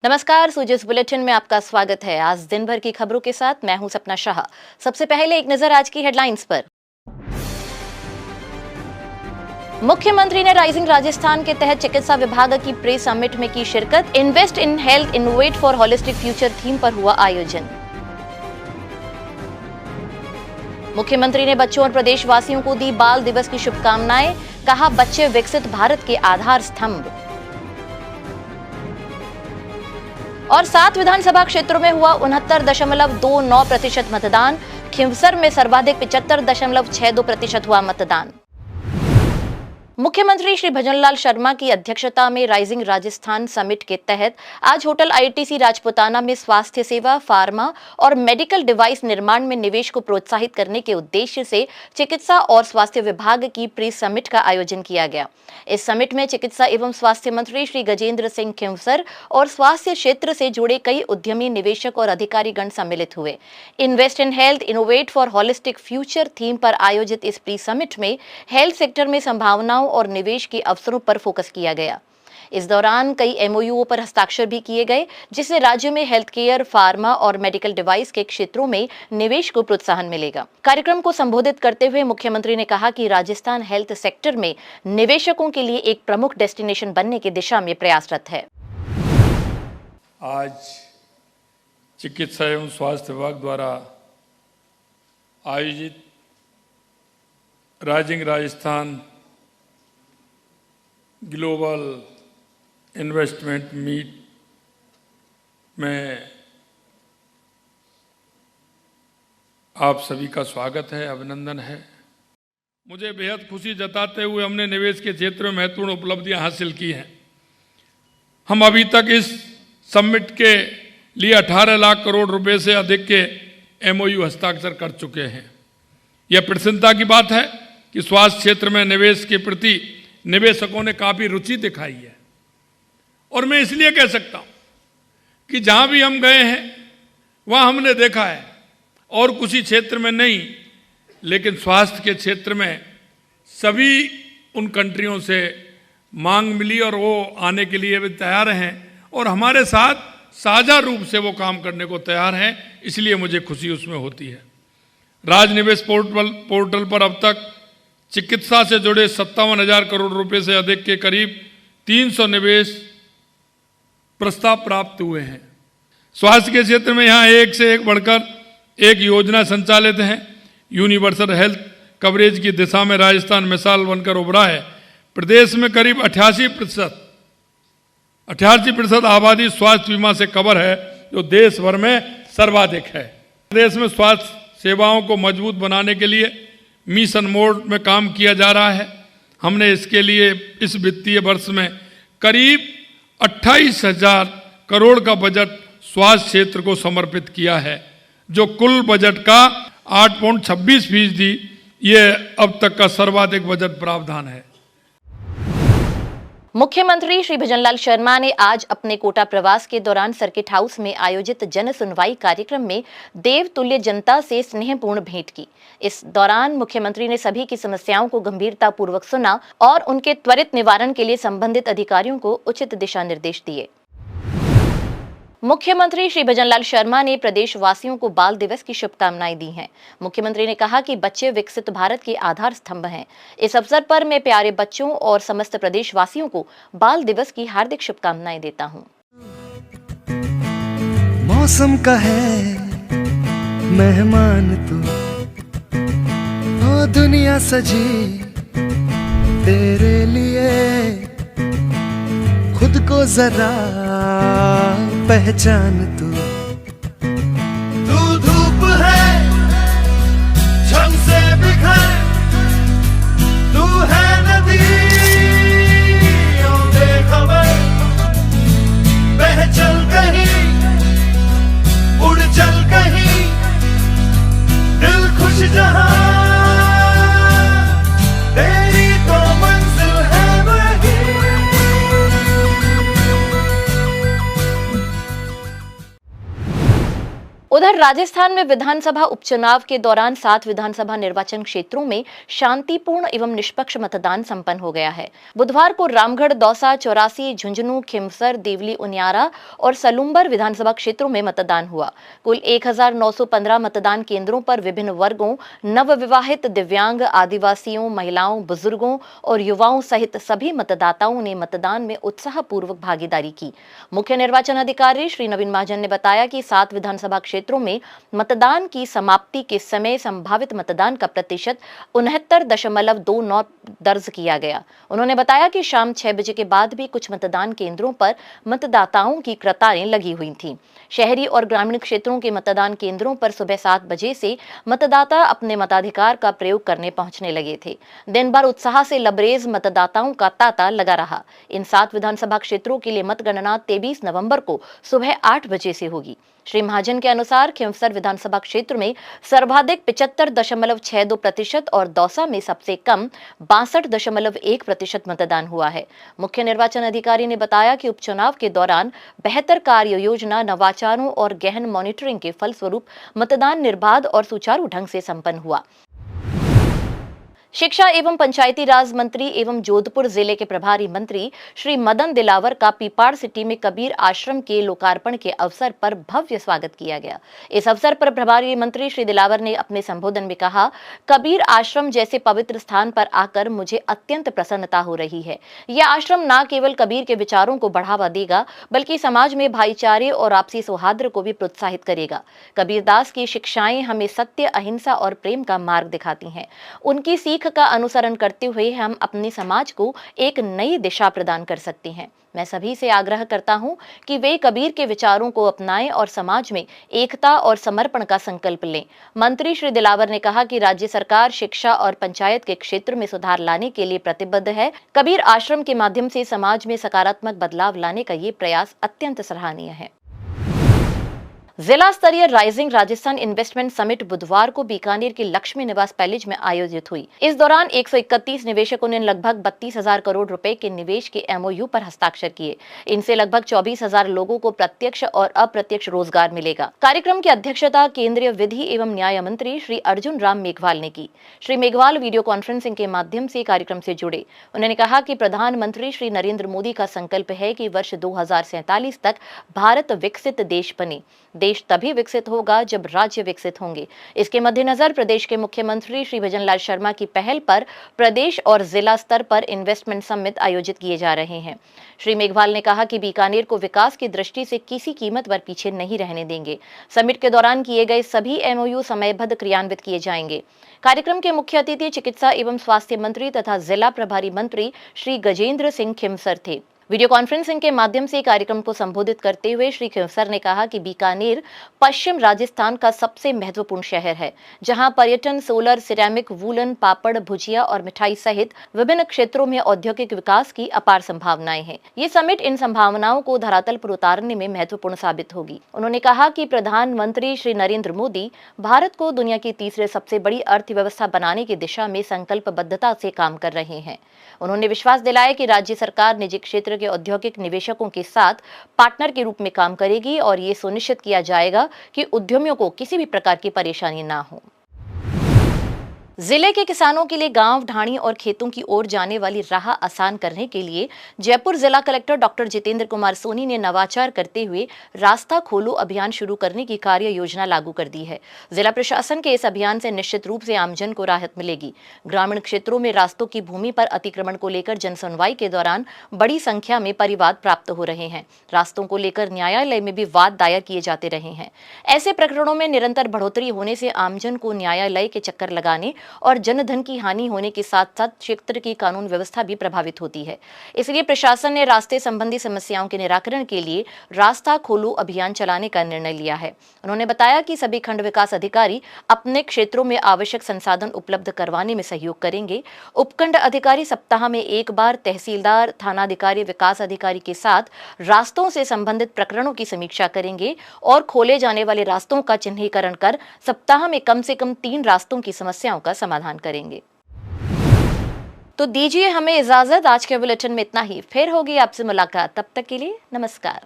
नमस्कार, सूजिस बुलेटिन में आपका स्वागत है। आज दिन भर की खबरों के साथ मैं हूं सपना शाह। सबसे पहले एक नजर आज की हेडलाइंस पर। मुख्यमंत्री ने राइजिंग राजस्थान के तहत चिकित्सा विभाग की प्रे समिट में की शिरकत। Invest in health, innovate for holistic future theme पर हुआ आयोजन। मुख्यमंत्री ने बच्चों और प्रदेशवासियों को दी बाल दिवस की शुभकामनाएं। कहा, बच्चे विकसित भारत के आधार स्तंभ। और 7 विधानसभा क्षेत्रों में हुआ 69.29% मतदान। खिंवसर में सर्वाधिक 75.62% हुआ मतदान। मुख्यमंत्री श्री भजनलाल शर्मा की अध्यक्षता में राइजिंग राजस्थान समिट के तहत आज होटल आईटीसी राजपुताना में स्वास्थ्य सेवा, फार्मा और मेडिकल डिवाइस निर्माण में निवेश को प्रोत्साहित करने के उद्देश्य से चिकित्सा और स्वास्थ्य विभाग की प्री समिट का आयोजन किया गया। इस समिट में चिकित्सा एवं स्वास्थ्य मंत्री श्री गजेंद्र सिंह खिंवसर और स्वास्थ्य क्षेत्र से जुड़े कई उद्यमी, निवेशक और अधिकारीगण सम्मिलित हुए। Invest in health, innovate for holistic future theme पर आयोजित इस प्री समिट में हेल्थ सेक्टर में संभावनाओं और निवेश के अवसरों पर फोकस किया गया। इस दौरान कई एमओयूओ पर हस्ताक्षर भी किए गए, जिससे राज्य में हेल्थ केयर, फार्मा और मेडिकल डिवाइस के क्षेत्रों में निवेश को प्रोत्साहन मिलेगा। कार्यक्रम को संबोधित करते हुए मुख्यमंत्री ने कहा कि राजस्थान हेल्थ सेक्टर में निवेशकों के लिए एक प्रमुख डेस्टिनेशन बनने की दिशा में प्रयासरत है। आज चिकित्सा एवं स्वास्थ्य विभाग द्वारा आयोजित rising Rajasthan global investment meet में आप सभी का स्वागत है, अभिनंदन है। मुझे बेहद खुशी जताते हुए हमने निवेश के क्षेत्र में महत्वपूर्ण उपलब्धियां हासिल की हैं। हम अभी तक इस समिट के लिए 18 लाख करोड़ रुपए से अधिक के एमओयू हस्ताक्षर कर चुके हैं। यह प्रसन्नता की बात है कि स्वास्थ्य क्षेत्र में निवेश के प्रति निवेशकों ने काफी रुचि दिखाई है। और मैं इसलिए कह सकता हूं कि जहां भी हम गए हैं वहां हमने देखा है, और किसी क्षेत्र में नहीं, लेकिन स्वास्थ्य के क्षेत्र में सभी उन कंट्रियों से मांग मिली और वो आने के लिए भी तैयार हैं और हमारे साथ साझा रूप से वो काम करने को तैयार हैं। इसलिए मुझे खुशी उसमें होती है। राज निवेश पोर्टल पर अब तक चिकित्सा से जुड़े 57,000 करोड़ रुपए से अधिक के करीब 300 निवेश प्रस्ताव प्राप्त हुए हैं। स्वास्थ्य के क्षेत्र में यहाँ एक से एक बढ़कर एक योजना संचालित है। यूनिवर्सल हेल्थ कवरेज की दिशा में राजस्थान मिसाल बनकर उभरा है। प्रदेश में करीब 88% आबादी स्वास्थ्य बीमा से कवर है, जो देश भर में सर्वाधिक है। प्रदेश में स्वास्थ्य सेवाओं को मजबूत बनाने के लिए मिशन मोड में काम किया जा रहा है। हमने इसके लिए इस वित्तीय वर्ष में करीब 28,000 करोड़ का बजट स्वास्थ्य क्षेत्र को समर्पित किया है, जो कुल बजट का 8.26%। ये अब तक का सर्वाधिक बजट प्रावधान है। मुख्यमंत्री श्री भजनलाल शर्मा ने आज अपने कोटा प्रवास के दौरान सर्किट हाउस में आयोजित जन सुनवाई कार्यक्रम में देवतुल्य जनता से स्नेहपूर्ण भेंट की। इस दौरान मुख्यमंत्री ने सभी की समस्याओं को गंभीरता पूर्वक सुना और उनके त्वरित निवारण के लिए संबंधित अधिकारियों को उचित दिशा निर्देश दिए। मुख्यमंत्री श्री भजनलाल शर्मा ने प्रदेशवासियों को बाल दिवस की शुभकामनाएं दी हैं। मुख्यमंत्री ने कहा कि बच्चे विकसित भारत के आधार स्तंभ हैं। इस अवसर पर मैं प्यारे बच्चों और समस्त प्रदेशवासियों को बाल दिवस की हार्दिक शुभकामनाएं देता हूं। मौसम का है मेहमान तू, ओ दुनिया सजी तेरे लिए, खुद को जरा पहचान तू। तू धूप है झम से बिखर, तू है नदी बेखबर, बह चल कहीं उड़ चल कहीं, दिल खुश जहां तेरी तो मंजिल है वही। उधर राजस्थान में विधानसभा उपचुनाव के दौरान 7 विधानसभा निर्वाचन क्षेत्रों में शांतिपूर्ण एवं निष्पक्ष मतदान संपन्न हो गया है। बुधवार को रामगढ़, दौसा, चौरासी, झुंझुनू, खिमसर, देवली, उनियारा और सलूम्बर विधानसभा क्षेत्रों में मतदान हुआ। कुल 1915 मतदान केंद्रों पर विभिन्न वर्गों, नवविवाहित, दिव्यांग, आदिवासियों, महिलाओं, बुजुर्गों और युवाओं सहित सभी मतदाताओं ने मतदान में उत्साहपूर्वक भागीदारी की। मुख्य निर्वाचन अधिकारी श्री नवीन महाजन ने बताया कि 7 विधानसभा क्षेत्रों में मतदान की समाप्ति के समय संभावित मतदान का प्रतिशत 69.29 दर्ज किया गया। उन्होंने बताया कि शाम 6 बजे के बाद भी कुछ मतदान केंद्रों पर मतदाताओं की कतारें लगी हुई थीं। शहरी और ग्रामीण क्षेत्रों के मतदान केंद्रों पर सुबह 7 बजे से मतदाता अपने मताधिकार का प्रयोग करने पहुंचने लगे थे। दिन भर उत्साह से लबरेज मतदाताओं का तांता लगा रहा। इन 7 विधानसभा क्षेत्रों के लिए मतगणना 23 नवंबर को सुबह 8 बजे से होगी। श्री महाजन के अनुसार खिमसर विधानसभा क्षेत्र में सर्वाधिक 75.62% और दौसा में सबसे कम 62.1% मतदान हुआ है। मुख्य निर्वाचन अधिकारी ने बताया कि उपचुनाव के दौरान बेहतर कार्य योजना, नवाचारों और गहन मॉनिटरिंग के फलस्वरूप मतदान निर्बाध और सुचारू ढंग से संपन्न हुआ। शिक्षा एवं पंचायती राज मंत्री एवं जोधपुर जिले के प्रभारी मंत्री श्री मदन दिलावर का पीपाड़ सिटी में कबीर आश्रम के लोकार्पण के अवसर पर भव्य स्वागत किया गया। इस अवसर पर प्रभारी मंत्री श्री दिलावर ने अपने संबोधन में कहा, कबीर आश्रम जैसे पवित्र स्थान पर आकर मुझे अत्यंत प्रसन्नता हो रही है। यह आश्रम न केवल कबीर के विचारों को बढ़ावा देगा, बल्कि समाज में भाईचारे और आपसी सौहार्द को भी प्रोत्साहित करेगा। कबीरदास की शिक्षाएं हमें सत्य, अहिंसा और प्रेम का मार्ग दिखाती हैं। उनकी सीख का अनुसरण करते हुए हम अपने समाज को एक नई दिशा प्रदान कर सकते हैं। मैं सभी से आग्रह करता हूं कि वे कबीर के विचारों को अपनाएं और समाज में एकता और समर्पण का संकल्प लें। मंत्री श्री दिलावर ने कहा कि राज्य सरकार शिक्षा और पंचायत के क्षेत्र में सुधार लाने के लिए प्रतिबद्ध है। कबीर आश्रम के माध्यम से समाज में सकारात्मक बदलाव लाने का ये प्रयास अत्यंत सराहनीय है। जिला स्तरीय राइजिंग राजस्थान इन्वेस्टमेंट समिट बुधवार को बीकानेर के लक्ष्मी निवास पैलेस में आयोजित हुई। इस दौरान 131 निवेशकों ने लगभग 32,000 करोड़ रुपए के निवेश के एमओयू पर हस्ताक्षर किए। इनसे लगभग 24,000 लोगों को प्रत्यक्ष और अप्रत्यक्ष रोजगार मिलेगा। कार्यक्रम की अध्यक्षता केंद्रीय विधि एवं न्याय मंत्री श्री अर्जुन राम मेघवाल ने की। श्री मेघवाल वीडियो कॉन्फ्रेंसिंग के माध्यम से कार्यक्रम से जुड़े। उन्होंने कहा कि प्रधानमंत्री श्री नरेंद्र मोदी का संकल्प है कि वर्ष 2047 तक भारत विकसित देश बने। देश तभी विकसित होगा जब राज्य विकसित होंगे। इसके मद्देनजर प्रदेश के मुख्यमंत्री श्री भजनलाल शर्मा की पहल पर प्रदेश और जिला स्तर पर इन्वेस्टमेंट समिट आयोजित किए जा रहे हैं। श्री मेघवाल ने कहा कि बीकानेर को विकास की दृष्टि से किसी कीमत पर पीछे नहीं रहने देंगे। समिट के दौरान किए गए सभी एमओयू समयबद्ध क्रियान्वित किए जाएंगे। कार्यक्रम के मुख्य अतिथि चिकित्सा एवं स्वास्थ्य मंत्री तथा जिला प्रभारी मंत्री श्री गजेंद्र सिंह खिमसर थे। वीडियो कॉन्फ्रेंसिंग के माध्यम से कार्यक्रम को संबोधित करते हुए श्री खिमसर ने कहा कि बीकानेर पश्चिम राजस्थान का सबसे महत्वपूर्ण शहर है, जहां पर्यटन, सोलर, सिरेमिक, वूलन, पापड़, भुजिया और मिठाई सहित विभिन्न क्षेत्रों में औद्योगिक विकास की अपार संभावनाएं हैं। ये समिट इन संभावनाओं को धरातल पर उतारने में महत्वपूर्ण साबित होगी। उन्होंने कहा कि प्रधानमंत्री श्री नरेंद्र मोदी भारत को दुनिया की तीसरे सबसे बड़ी अर्थव्यवस्था बनाने की दिशा में संकल्पबद्धता से काम कर रहे हैं। उन्होंने विश्वास दिलाया कि राज्य सरकार निजी क्षेत्र के औद्योगिक निवेशकों के साथ पार्टनर के रूप में काम करेगी और ये सुनिश्चित किया जाएगा कि उद्यमियों को किसी भी प्रकार की परेशानी ना हो। जिले के किसानों के लिए गांव, ढाणी और खेतों की ओर जाने वाली राह आसान करने के लिए जयपुर जिला कलेक्टर डॉक्टर जितेंद्र कुमार सोनी ने नवाचार करते हुए रास्ता खोलो अभियान शुरू करने की कार्य योजना लागू कर दी है। जिला प्रशासन के इस अभियान से निश्चित रूप से आमजन को राहत मिलेगी। ग्रामीण क्षेत्रों में रास्तों की भूमि पर अतिक्रमण को लेकर जनसुनवाई के दौरान बड़ी संख्या में परिवाद प्राप्त हो रहे हैं। रास्तों को लेकर न्यायालय में भी वाद दायर किए जाते रहे हैं। ऐसे प्रकरणों में निरंतर बढ़ोतरी होने से आमजन को न्यायालय के चक्कर लगाने और जनधन की हानि होने के साथ साथ क्षेत्र की कानून व्यवस्था भी प्रभावित होती है। इसलिए प्रशासन ने रास्ते संबंधी समस्याओं के निराकरण के लिए रास्ता खोलो अभियान चलाने का निर्णय लिया है। उन्होंने बताया कि सभी खंड विकास अधिकारी अपने क्षेत्रों में आवश्यक संसाधन उपलब्ध करवाने में सहयोग करेंगे। उपखंड अधिकारी सप्ताह में एक बार तहसीलदार, थानाधिकारी, विकास अधिकारी के साथ रास्तों से संबंधित प्रकरणों की समीक्षा करेंगे और खोले जाने वाले रास्तों का चिन्हीकरण कर सप्ताह में कम से कम 3 रास्तों की समस्याओं का समाधान करेंगे। तो दीजिए हमें इजाजत। आज के बुलेटिन में इतना ही। फिर होगी आपसे मुलाकात। तब तक के लिए नमस्कार।